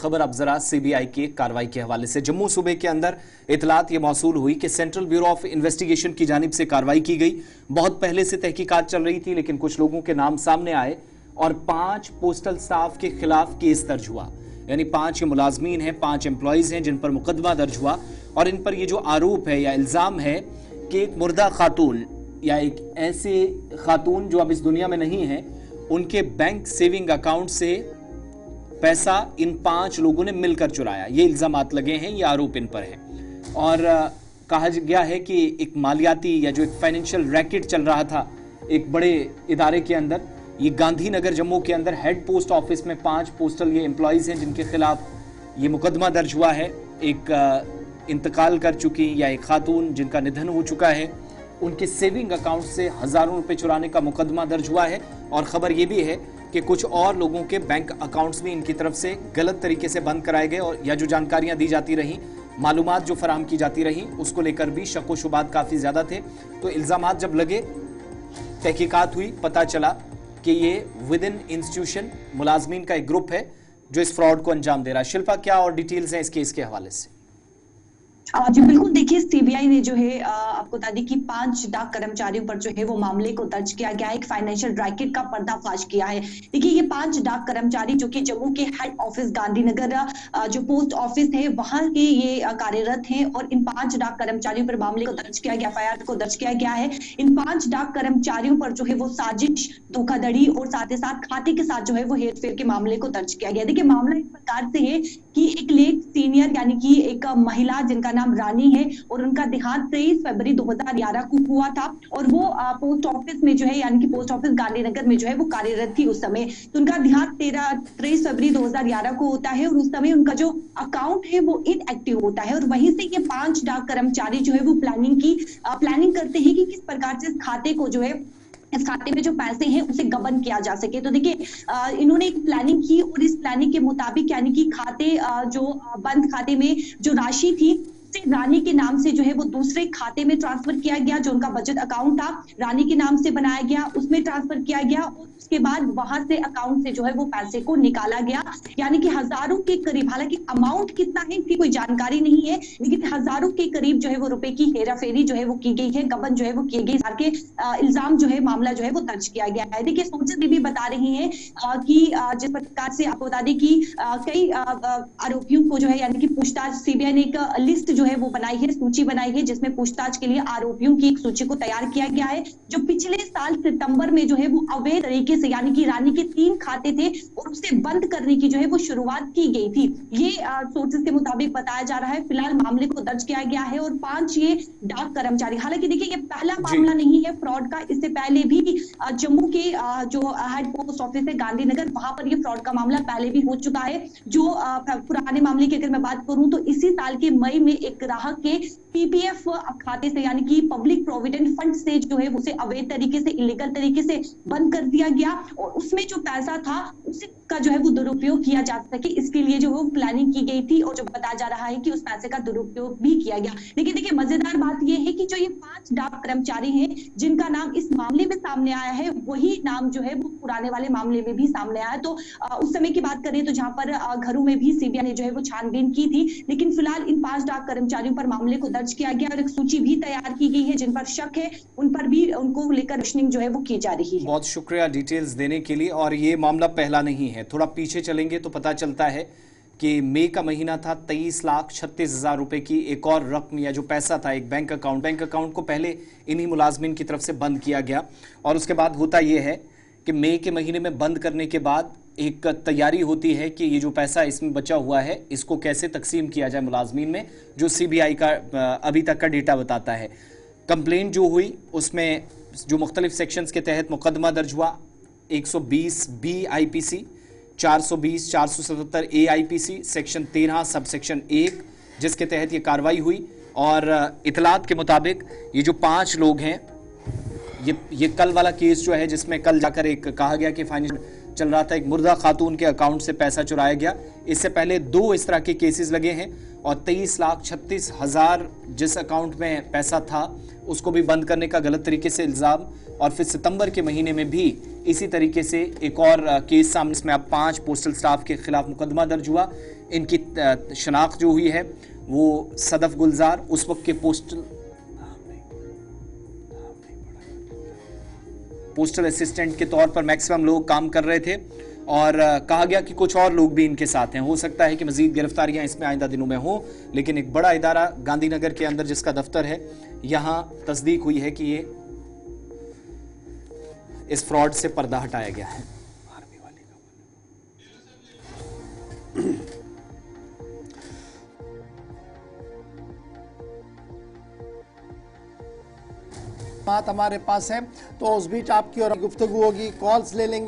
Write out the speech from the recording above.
खबर अब जरा सीबीआई की कार्रवाई के हवाले से। जम्मू सूबे के अंदर इतलात ये मौसूल हुई कि सेंट्रल ब्यूरो ऑफ इन्वेस्टिगेशन की जानिब से कार्रवाई की गई। बहुत पहले से तहकीकात चल रही थी, लेकिन कुछ लोगों के नाम सामने आए और 5 पोस्टल स्टाफ के खिलाफ केस दर्ज हुआ। यानी 5 मुलाजमीन हैं, 5 एम्प्लॉयज हैं जिन पर मुकदमा दर्ज हुआ और इन पर यह जो आरोप है या इल्जाम है कि एक मुर्दा खातून या एक ऐसे खातून जो अब इस दुनिया में नहीं है, उनके बैंक सेविंग अकाउंट से पैसा इन 5 लोगों ने मिलकर चुराया। ये इल्जामात लगे हैं, ये आरोप इन पर है। और कहा गया है कि एक मालियाती या जो एक फाइनेंशियल रैकेट चल रहा था एक बड़े इदारे के अंदर, ये गांधीनगर जम्मू के अंदर हेड पोस्ट ऑफिस में 5 पोस्टल ये एम्प्लॉयज हैं जिनके खिलाफ ये मुकदमा दर्ज हुआ है। एक इंतकाल कर चुकी या एक खातून जिनका निधन हो चुका है, उनके सेविंग अकाउंट से हजारों रुपए चुराने का मुकदमा दर्ज हुआ है। और खबर यह भी है कि कुछ और लोगों के बैंक अकाउंट्स भी इनकी तरफ से गलत तरीके से बंद कराए गए और या जो जानकारियां दी जाती रही, मालूमात जो फराहम की जाती रही, उसको लेकर भी शक व शुबात काफी ज्यादा थे। तो इल्जामात जब लगे, तहकीकात हुई, पता चला कि ये विद इन इंस्टीट्यूशन मुलाजमीन का एक ग्रुप है जो इस फ्रॉड को अंजाम दे रहा है। शिल्पा, क्या और डिटेल्स हैं इस केस के हवाले से? जी बिल्कुल, देखिए सीबीआई ने जो है आपको बता दी कि 5 डाक कर्मचारियों पर जो है वो मामले को दर्ज किया गया है। एक फाइनेंशियल रैकेट का पर्दाफाश किया है। देखिए ये 5 डाक कर्मचारी जो कि जम्मू के हेड ऑफिस गांधीनगर जो पोस्ट ऑफिस है वहां के ये कार्यरत हैं और इन 5 डाक कर्मचारियों पर मामले को दर्ज किया गया, एफआईआर को दर्ज किया गया है। इन 5 डाक कर्मचारियों पर जो है वो साजिश, धोखाधड़ी और साथ ही साथ खाते के साथ जो है वो हेरफेर के मामले को दर्ज किया गया। देखिए मामला इस प्रकार से है कि एक लेट सीनियर यानी कि एक महिला जिनका नाम रानी है और उनका देहांत 23 फरवरी 2011 को हुआ था और वो पोस्ट ऑफिस में जो है यानी कि पोस्ट ऑफिस गांधीनगर में जो है वो कार्यरत थी उस समय। तो उनका देहांत 23 फरवरी 2011 को होता है और उस समय उनका जो अकाउंट है वो इनएक्टिव होता है। और वहीं से ये 5 डाक कर्मचारी जो है वो प्लानिंग करते हैं कि किस प्रकार से इस खाते को जो है, इस खाते में जो पैसे हैं उसे गबन किया जा सके। तो देखिए इन्होंने एक प्लानिंग की और इस प्लानिंग के मुताबिक यानी कि खाते जो बंद खाते में जो राशि थी रानी के नाम से जो है वो दूसरे खाते में ट्रांसफर किया गया। जो उनका बचत अकाउंट था रानी के नाम से बनाया गया, उसमें ट्रांसफर किया गया और उसके बाद वहां से अकाउंट से जो है वो पैसे को निकाला गया। यानी कि हजारों के करीब, हालांकि अमाउंट कितना है इसकी कोई जानकारी नहीं है, लेकिन हजारों के करीब जो है वो रुपए की हेराफेरी जो है वो की गई है, गबन जो है वो किए गई के इल्जाम जो है, मामला जो है वो दर्ज किया गया है। देखिए सोचत भी बता रही है कि जिस प्रकार से आपको बता दें कि कई आरोपियों को जो है यानी कि पूछताछ, सीबीआई ने एक लिस्ट जो है वो बनाई है, सूची बनाई है जिसमें पूछताछ के लिए आरोपियों की एक सूची को तैयार किया गया है जो पिछले साल सितंबर में जो है वो अवैध तरीके से यानी कि रानी के 3 खाते थे और उसे बंद करने की जो है वो शुरुआत की गई थी। ये सोर्सेस के मुताबिक बताया जा रहा है। फिलहाल मामले को दर्ज किया गया है और 5 ये डाक कर्मचारी, हालांकि देखिए ये पहला मामला नहीं है फ्रॉड का, इससे पहले भी जम्मू के जो हेड पोस्ट ऑफिस है गांधीनगर, वहां पर ये फ्रॉड का मामला पहले भी हो चुका है। जो पुराने मामले की अगर मैं बात करूं तो इसी साल के मई में एक ग्राहक के पीपीएफ खाते से यानी कि पब्लिक प्रोविडेंट फंड से जो है उसे अवैध तरीके से, इलीगल तरीके से बंद कर दिया गया और उसमें जो पैसा था उसी का जो है वो दुरुपयोग किया जा सके, इसके लिए जो है वो प्लानिंग की गई थी और जो बताया जा रहा है कि उस पैसे का दुरुपयोग भी किया गया। लेकिन देखिए मजेदार बात यह है कि जो ये 5 डाक कर्मचारी हैं जिनका नाम इस मामले में सामने आया है, वही नाम जो है वो पुराने वाले मामले में भी सामने आया। तो उस समय की बात करें तो जहां पर घरों में भी सीबीआई ने जो है वो छानबीन की थी, लेकिन फिलहाल इन 5 डाक कर्मचारियों पर मामले को दर्ज किया गया और एक सूची भी तैयार की गई है। जिन पर शक है उन पर भी उनको लेकर रोशनिंग जो है वो की जा रही है। बहुत शुक्रिया डिटेल्स देने के लिए। और ये मामला पहला नहीं है, थोड़ा पीछे चलेंगे तो पता चलता है कि मई का महीना था, 23,36,000 रुपए की एक और रकम या जो पैसा था एक बैंक अकाउंट को पहले इन्हीं मुलाजमीन की तरफ से बंद किया गया। और उसके बाद होता यह है कि मई के महीने में बंद करने के बाद एक तैयारी होती है कि ये जो पैसा इसमें बचा हुआ है इसको कैसे तकसीम किया जाए मुलाजमीन में, जो सीबीआई का अभी तक का डेटा बताता है। कंप्लेंट जो हुई उसमें जो मुख्तलिफ सेक्शंस के तहत मुकदमा दर्ज हुआ, 120 बी आईपीसी, 420, 477 ए आईपीसी, सेक्शन 13 सब सेक्शन 1 जिसके तहत ये कार्रवाई हुई। और इतलात के मुताबिक ये जो 5 लोग हैं, ये कल वाला केस जो है जिसमें कल जाकर एक कहा गया कि फाइनेंशियल चल रहा था, एक मुर्दा खातून के अकाउंट से पैसा चुराया गया, इससे पहले 2 इस तरह के केसेस लगे हैं और 23,36,000 जिस अकाउंट में पैसा था उसको भी बंद करने का गलत तरीके से इल्जाम। और फिर सितंबर के महीने में भी इसी तरीके से एक और केस सामने, इसमें अब 5 पोस्टल स्टाफ के खिलाफ मुकदमा दर्ज हुआ। इनकी शनाख्त जो हुई है वो सदफ गुलजार उस वक्त के पोस्टल असिस्टेंट के तौर पर मैक्सिमम लोग काम कर रहे थे और कहा गया कि कुछ और लोग भी इनके साथ हैं। हो सकता है कि मजीद गिरफ्तारियां इसमें आइंदा दिनों में हो, लेकिन एक बड़ा इदारा गांधीनगर के अंदर जिसका दफ्तर है, यहां तस्दीक हुई है कि ये इस फ्रॉड से पर्दा हटाया गया है। बात हमारे पास है तो उस बीच आपकी और गुफ्तगू होगी, कॉल्स ले लेंगे।